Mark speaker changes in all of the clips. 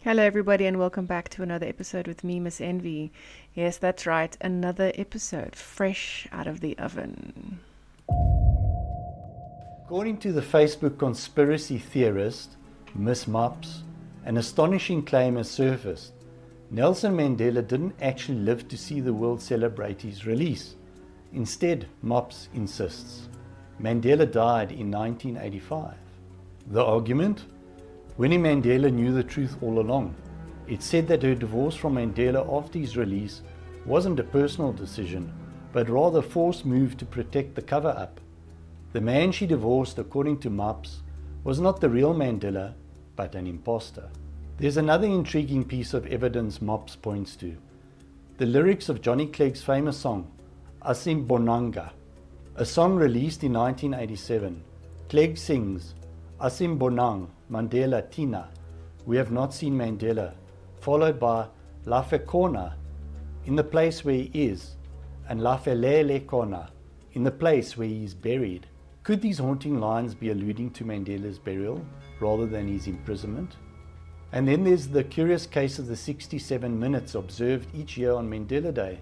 Speaker 1: Hello, everybody, and welcome back to another episode with me, Miss Envy. Yes, that's right, another episode fresh out of the oven.
Speaker 2: According to the Facebook conspiracy theorist, Miss Mops, an astonishing claim has surfaced. Nelson Mandela didn't actually live to see the world celebrate his release. Instead, Mops insists, Mandela died in 1985. The argument? Winnie Mandela knew the truth all along. It said that her divorce from Mandela after his release wasn't a personal decision, but rather a forced move to protect the cover-up. The man she divorced, according to Mops, was not the real Mandela, but an imposter. There's another intriguing piece of evidence Mops points to. The lyrics of Johnny Clegg's famous song, Asimbonanga, a song released in 1987. Clegg sings, Asimbonang, Mandela Tina, we have not seen Mandela, followed by Lafekona, in the place where he is, and Lafelele Kona, in the place where he is buried. Could these haunting lines be alluding to Mandela's burial rather than his imprisonment? And then there's the curious case of the 67 minutes observed each year on Mandela Day.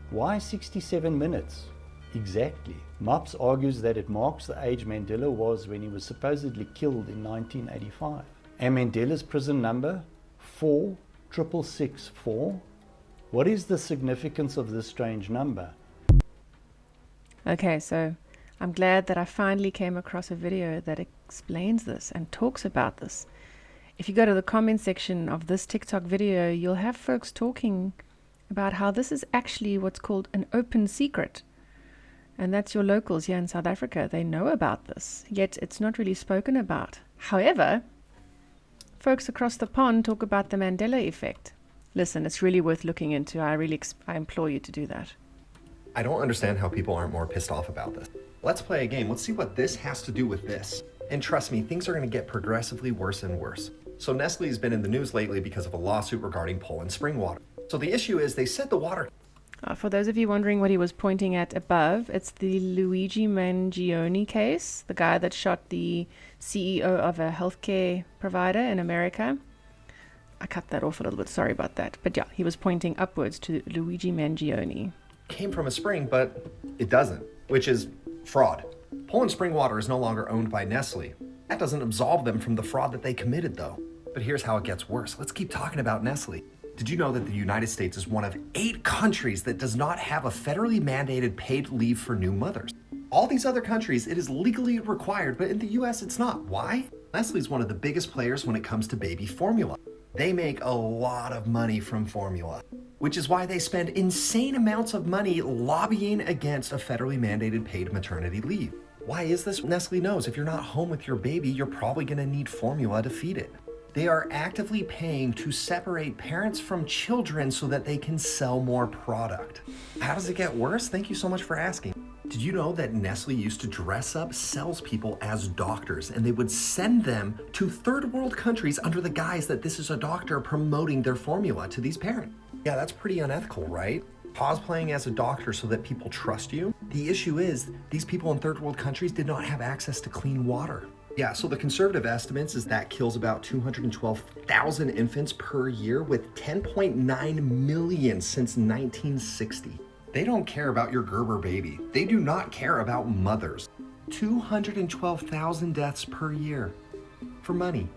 Speaker 2: Why 67 minutes? Exactly. Mops argues that it marks the age Mandela was when he was supposedly killed in 1985. And Mandela's prison number? 46664? What is the significance of this strange number?
Speaker 1: Okay, so I'm glad that I finally came across a video that explains this and talks about this. If you go to the comment section of this TikTok video, you'll have folks talking about how this is actually what's called an open secret. And that's your locals here in South Africa. They know about this, yet it's not really spoken about. However, folks across the pond talk about the Mandela effect. Listen, it's really worth looking into. I implore you to do that.
Speaker 3: I don't understand how people aren't more pissed off about this. Let's play a game. Let's see what this has to do with this. And trust me, things are going to get progressively worse and worse. So Nestle has been in the news lately because of a lawsuit regarding Poland spring water. So the issue is they said the water...
Speaker 1: For those of you wondering what he was pointing at above, it's the Luigi Mangione case, the guy that shot the CEO of a healthcare provider in America. I cut that off a little bit, sorry about that. But yeah, he was pointing upwards to Luigi Mangione.
Speaker 3: Came from a spring, but it doesn't, which is fraud. Poland spring water is no longer owned by Nestle. That doesn't absolve them from the fraud that they committed, though. But here's how it gets worse. Let's keep talking about Nestle. Did you know that the United States is one of 8 countries that does not have a federally mandated paid leave for new mothers? All these other countries, it is legally required, but in the US, it's not. Why? Nestle is one of the biggest players when it comes to baby formula. They make a lot of money from formula, which is why they spend insane amounts of money lobbying against a federally mandated paid maternity leave. Why is this? Nestle knows if you're not home with your baby, you're probably gonna need formula to feed it. They are actively paying to separate parents from children so that they can sell more product. How does it get worse? Thank you so much for asking. Did you know that Nestle used to dress up salespeople as doctors, and they would send them to third world countries under the guise that this is a doctor promoting their formula to these parents? Yeah, that's pretty unethical, right? Cosplaying as a doctor so that people trust you? The issue is, these people in third world countries did not have access to clean water. Yeah, so the conservative estimates is that kills about 212,000 infants per year, with 10.9 million since 1960. They don't care about your Gerber baby. They do not care about mothers. 212,000 deaths per year for money.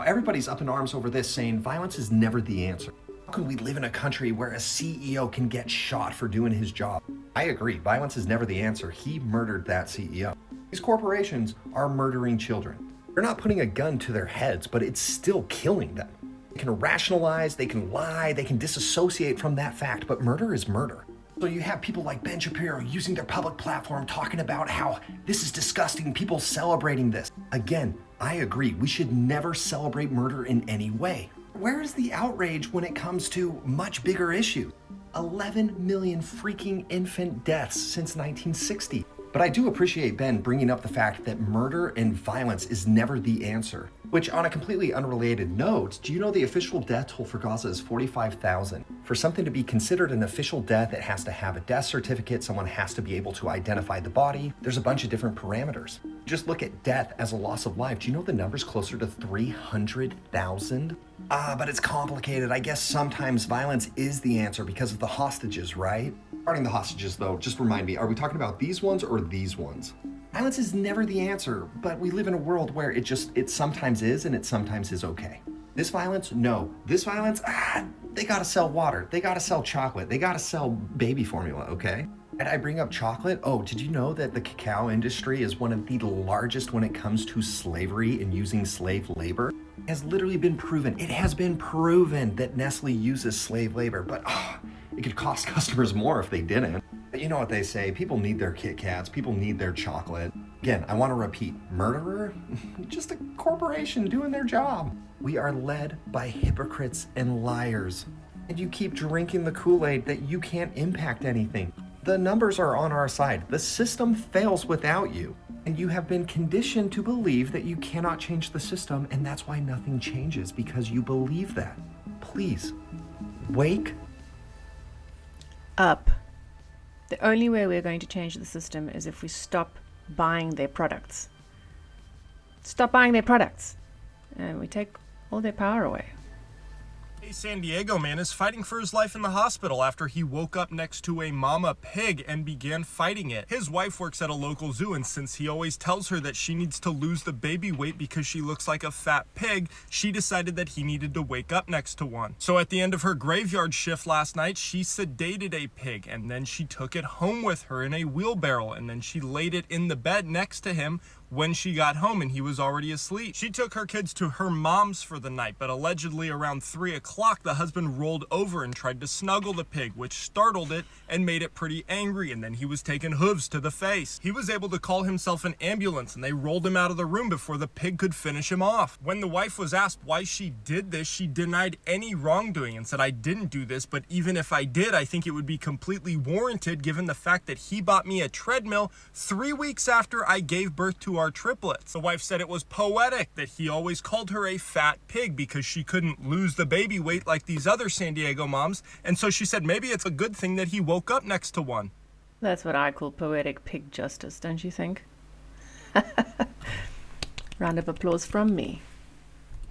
Speaker 3: Everybody's up in arms over this, saying violence is never the answer. How can we live in a country where a CEO can get shot for doing his job? I agree, violence is never the answer. He murdered that CEO. These corporations are murdering children. They're not putting a gun to their heads, but it's still killing them. They can rationalize, they can lie, they can disassociate from that fact, but murder is murder. So you have people like Ben Shapiro using their public platform talking about how this is disgusting, people celebrating this. Again, I agree, we should never celebrate murder in any way. Where is the outrage when it comes to much bigger issues? 11 million freaking infant deaths since 1960. But I do appreciate Ben bringing up the fact that murder and violence is never the answer. Which, on a completely unrelated note, do you know the official death toll for Gaza is 45,000? For something to be considered an official death, it has to have a death certificate, someone has to be able to identify the body. There's a bunch of different parameters. Just look at death as a loss of life. Do you know the number's closer to 300,000? But it's complicated. I guess sometimes violence is the answer because of the hostages, right? Regarding the hostages, though, just remind me, are we talking about these ones or these ones? Violence is never the answer, but we live in a world where it sometimes is and it sometimes is okay. This violence, no. This violence, they gotta sell water, they gotta sell chocolate, they gotta sell baby formula, okay? And I bring up chocolate. Oh, did you know that the cacao industry is one of the largest when it comes to slavery and using slave labor? It has literally been proven. It has been proven that Nestle uses slave labor, but it could cost customers more if they didn't. But you know what they say, people need their Kit Kats, people need their chocolate. Again, I want to repeat, murderer? Just a corporation doing their job. We are led by hypocrites and liars. And you keep drinking the Kool-Aid that you can't impact anything. The numbers are on our side. The system fails without you. And you have been conditioned to believe that you cannot change the system, and that's why nothing changes, because you believe that. Please, wake
Speaker 1: up. The only way we're going to change the system is if we stop buying their products. Stop buying their products. And we take all their power away.
Speaker 4: A San Diego man is fighting for his life in the hospital after he woke up next to a mama pig and began fighting it. His wife works at a local zoo, and since he always tells her that she needs to lose the baby weight because she looks like a fat pig, she decided that he needed to wake up next to one. So at the end of her graveyard shift last night, she sedated a pig, and then she took it home with her in a wheelbarrow, and then she laid it in the bed next to him when she got home and he was already asleep. She took her kids to her mom's for the night, but allegedly around 3 o'clock, the husband rolled over and tried to snuggle the pig, which startled it and made it pretty angry, and then he was taking hooves to the face. He was able to call himself an ambulance, and they rolled him out of the room before the pig could finish him off. When the wife was asked why she did this, she denied any wrongdoing and said, "I didn't do this, but even if I did, I think it would be completely warranted given the fact that he bought me a treadmill 3 weeks after I gave birth to our triplets." The wife said it was poetic that he always called her a fat pig because she couldn't lose the baby weight like these other San Diego moms, and so she said maybe it's a good thing that he woke up next to one.
Speaker 1: That's what I call poetic pig justice, don't you think? Round of applause from me.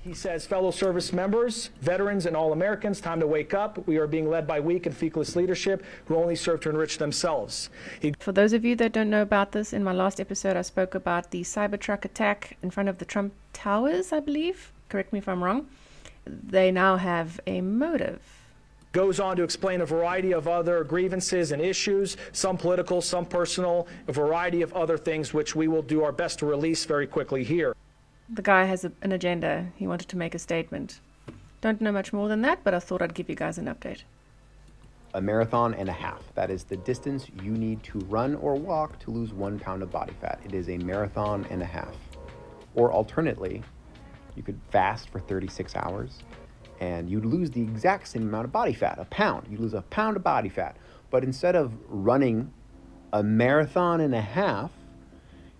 Speaker 5: He says, fellow service members, veterans, and all Americans, time to wake up. We are being led by weak and feckless leadership who only serve to enrich themselves.
Speaker 1: For those of you that don't know about this, in my last episode, I spoke about the Cybertruck attack in front of the Trump Towers, I believe. Correct me if I'm wrong. They now have a motive.
Speaker 5: Goes on to explain a variety of other grievances and issues, some political, some personal, a variety of other things which we will do our best to release very quickly here.
Speaker 1: The guy has an agenda. He wanted to make a statement. Don't know much more than that, but I thought I'd give you guys an update.
Speaker 6: A marathon and a half. That is the distance you need to run or walk to lose 1 pound of body fat. It is a marathon and a half. Or alternately, you could fast for 36 hours and you'd lose the exact same amount of body fat, a pound. You'd lose a pound of body fat. But instead of running a marathon and a half,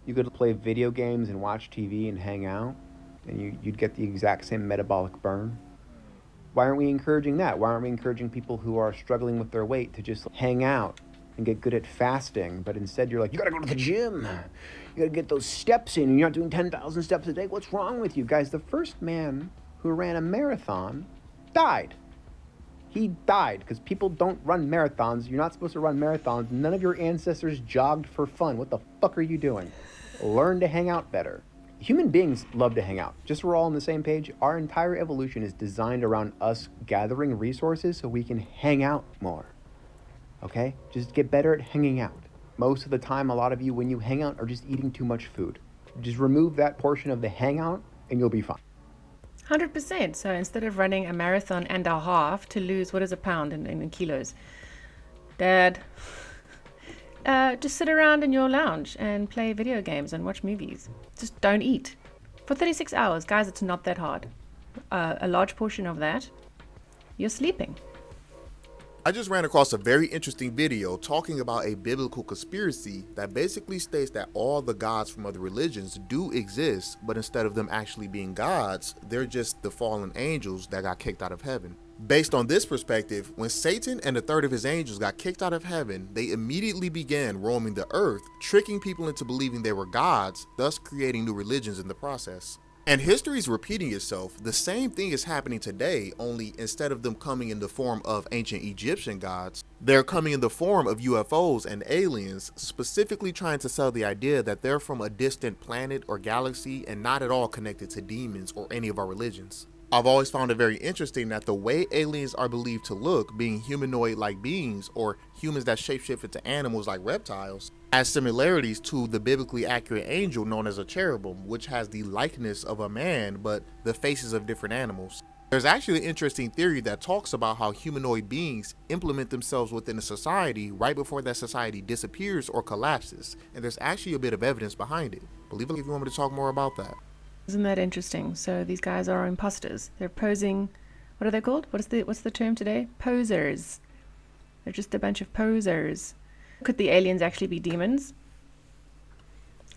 Speaker 6: you could play video games and watch TV and hang out, and you'd get the exact same metabolic burn. Why aren't we encouraging that? Why aren't we encouraging people who are struggling with their weight to just hang out and get good at fasting? But instead you're like, you gotta go to the gym. You gotta get those steps in. You're not doing 10,000 steps a day. What's wrong with you? Guys, the first man who ran a marathon died. He died because people don't run marathons. You're not supposed to run marathons. None of your ancestors jogged for fun. What the fuck are you doing? Learn to hang out better. Human beings love to hang out. Just so we're all on the same page, our entire evolution is designed around us gathering resources so we can hang out more. Okay? Just get better at hanging out. Most of the time, a lot of you, when you hang out, are just eating too much food. Just remove that portion of the hangout and you'll be fine.
Speaker 1: 100%. So instead of running a marathon and a half to lose, what is a pound in kilos? Dad, just sit around in your lounge and play video games and watch movies. Just don't eat. For 36 hours, guys, it's not that hard. A large portion of that, you're sleeping.
Speaker 7: I just ran across a very interesting video talking about a biblical conspiracy that basically states that all the gods from other religions do exist, but instead of them actually being gods, they're just the fallen angels that got kicked out of heaven. Based on this perspective, when Satan and a third of his angels got kicked out of heaven, they immediately began roaming the earth, tricking people into believing they were gods, thus creating new religions in the process. And history is repeating itself. The same thing is happening today, only instead of them coming in the form of ancient Egyptian gods, they're coming in the form of UFOs and aliens, specifically trying to sell the idea that they're from a distant planet or galaxy and not at all connected to demons or any of our religions. I've always found it very interesting that the way aliens are believed to look, being humanoid-like beings or humans that shapeshift into animals like reptiles, has similarities to the biblically accurate angel known as a cherubim, which has the likeness of a man but the faces of different animals. There's actually an interesting theory that talks about how humanoid beings implement themselves within a society right before that society disappears or collapses, and there's actually a bit of evidence behind it. Believe it if you want me to talk more about that.
Speaker 1: Isn't that interesting? So these guys are imposters. They're posing. What are they called? What's the term today? Posers. They're just a bunch of posers. Could the aliens actually be demons?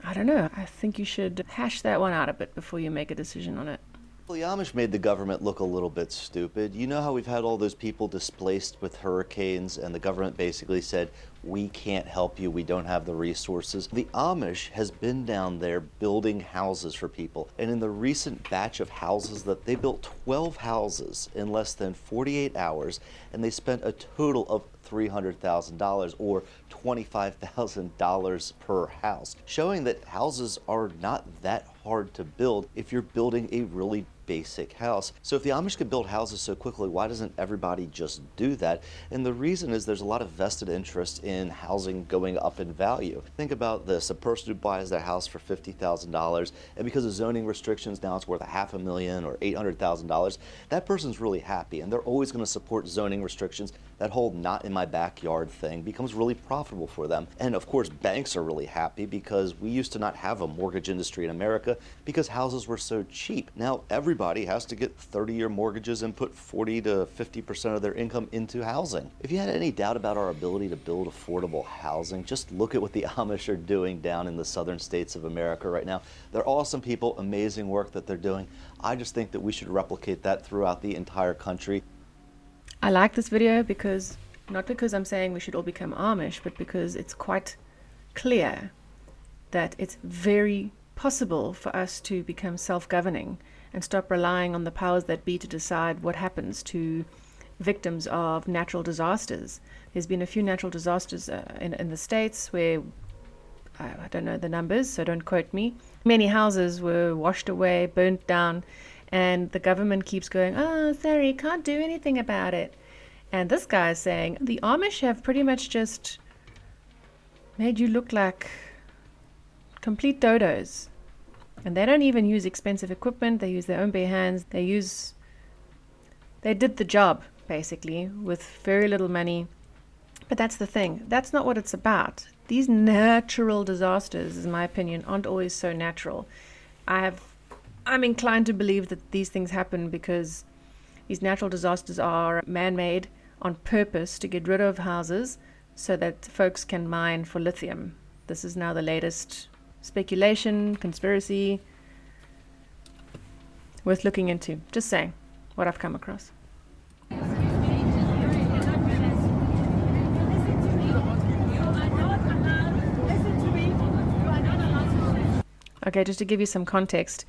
Speaker 1: I don't know. I think you should hash that one out a bit before you make a decision on it.
Speaker 8: Well, the Amish made the government look a little bit stupid. You know how we've had all those people displaced with hurricanes, and the government basically said, we can't help you, we don't have the resources. The Amish has been down there building houses for people, and in the recent batch of houses that they built 12 houses in less than 48 hours, and they spent a total of $300,000 or $25,000 per house, showing that houses are not that hard to build if you're building a really basic house. So if the Amish could build houses so quickly, why doesn't everybody just do that? And the reason is there's a lot of vested interest in housing going up in value. Think about this: a person who buys their house for $50,000, and because of zoning restrictions now it's worth $500,000 or $800,000, that person's really happy, and they're always going to support zoning restrictions. That whole not in my backyard thing becomes really profitable for them. And of course, banks are really happy because we used to not have a mortgage industry in America because houses were so cheap. Now everybody has to get 30-year mortgages and put 40 to 50% of their income into housing. If you had any doubt about our ability to build affordable housing, just look at what the Amish are doing down in the southern states of America right now. They're awesome people, amazing work that they're doing. I just think that we should replicate that throughout the entire country.
Speaker 1: I like this video because, not because I'm saying we should all become Amish, but because it's quite clear that it's very possible for us to become self-governing and stop relying on the powers that be to decide what happens to victims of natural disasters. There's been a few natural disasters in the States where, I don't know the numbers, so don't quote me. Many houses were washed away, burnt down, and the government keeps going, oh, sorry, can't do anything about it. And this guy is saying, the Amish have pretty much just made you look like complete dodos. And they don't even use expensive equipment. They use their own bare hands. They did the job, basically, with very little money. But that's the thing. That's not what it's about. These natural disasters, in my opinion, aren't always so natural. I'm inclined to believe that these things happen because these natural disasters are man-made on purpose to get rid of houses so that folks can mine for lithium. This is now the latest speculation, conspiracy, worth looking into. Just saying what I've come across. Okay, just to give you some context,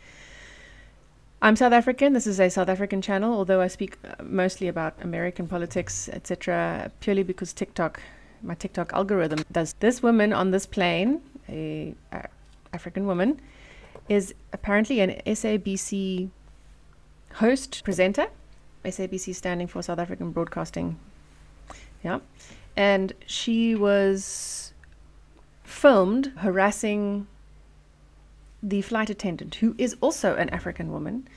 Speaker 1: I'm South African. This is a South African channel, although I speak mostly about American politics, etc., purely because my TikTok algorithm does. This woman on this plane, a African woman, is apparently an SABC host, presenter. SABC standing for South African Broadcasting. Yeah. And she was filmed harassing the flight attendant, who is also an African woman,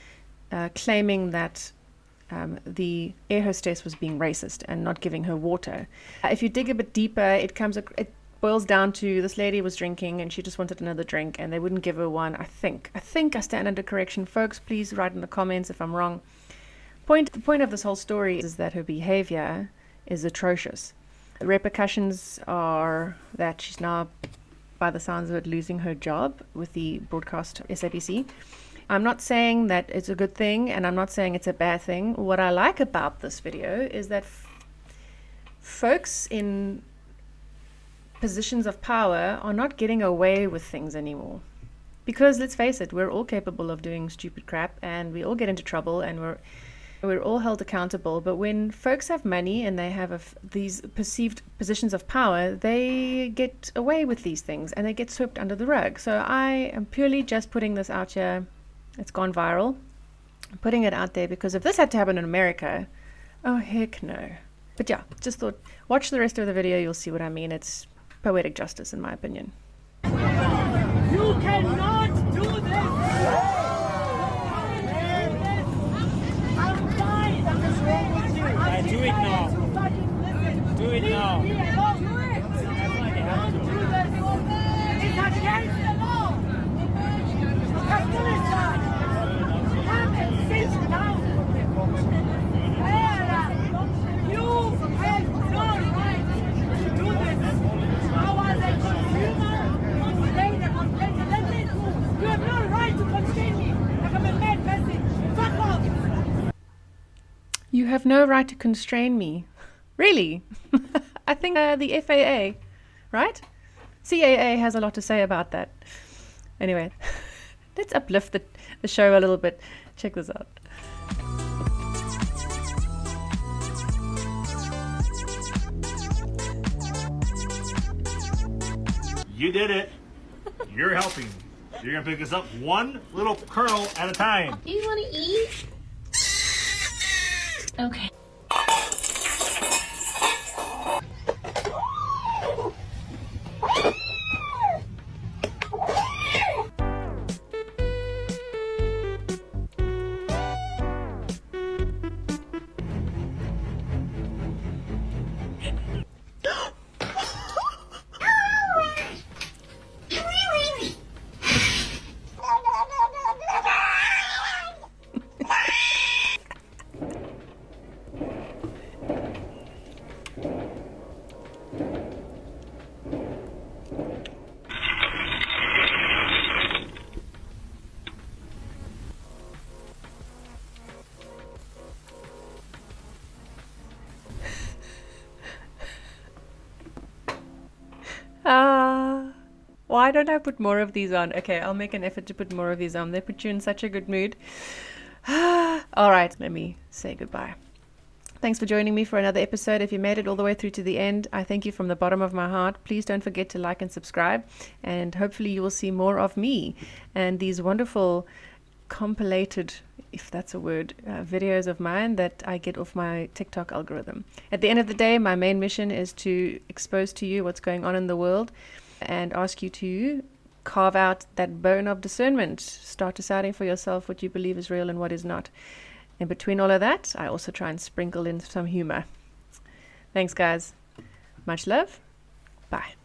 Speaker 1: claiming that the air hostess was being racist and not giving her water. If you dig a bit deeper, it boils down to this lady was drinking and she just wanted another drink and they wouldn't give her one. I think I stand under correction. Folks, please write in the comments if I'm wrong. The point of this whole story is that her behavior is atrocious. The repercussions are that she's now, by the sounds of it, losing her job with the broadcast SABC. I'm not saying that it's a good thing, and I'm not saying it's a bad thing. What I like about this video is that folks in positions of power are not getting away with things anymore. Because let's face it, we're all capable of doing stupid crap, and we all get into trouble, and we're all held accountable. But when folks have money and they have these perceived positions of power, they get away with these things and they get swept under the rug. So I am purely just putting this out here. It's gone viral. I'm putting it out there because if this had to happen in America, oh heck no. But yeah, just thought, watch the rest of the video, you'll see what I mean. It's poetic justice in my opinion.
Speaker 9: You cannot do this! I'm fine! What's wrong with you? Do it now. Do it now. Don't do this. It's against the law. Afghanistan. Come and sit down. You have no right to do this. I was a consumer. You have no right to constrain me like I'm a mad person. Fuck off!
Speaker 1: You have no right to constrain me. Really? I think the FAA, right? CAA has a lot to say about that. Anyway, let's uplift the show a little bit. Check this out.
Speaker 10: You did it. You're helping. You're gonna pick this up one little kernel at a time.
Speaker 11: Do you want to eat? Okay. Why don't I put more of these on? Okay, I'll make an effort to put more of these on. They put you in such a good mood. All right, let me say goodbye. Thanks for joining me for another episode. If you made it all the way through to the end, I thank you from the bottom of my heart. Please don't forget to like and subscribe, and hopefully you will see more of me and these wonderful compilated, if that's a word, videos of mine that I get off my TikTok algorithm. At the end of the day, my main mission is to expose to you what's going on in the world and ask you to carve out that bone of discernment. Start deciding for yourself what you believe is real and what is not. In between all of that, I also try and sprinkle in some humor. Thanks, guys. Much love. Bye.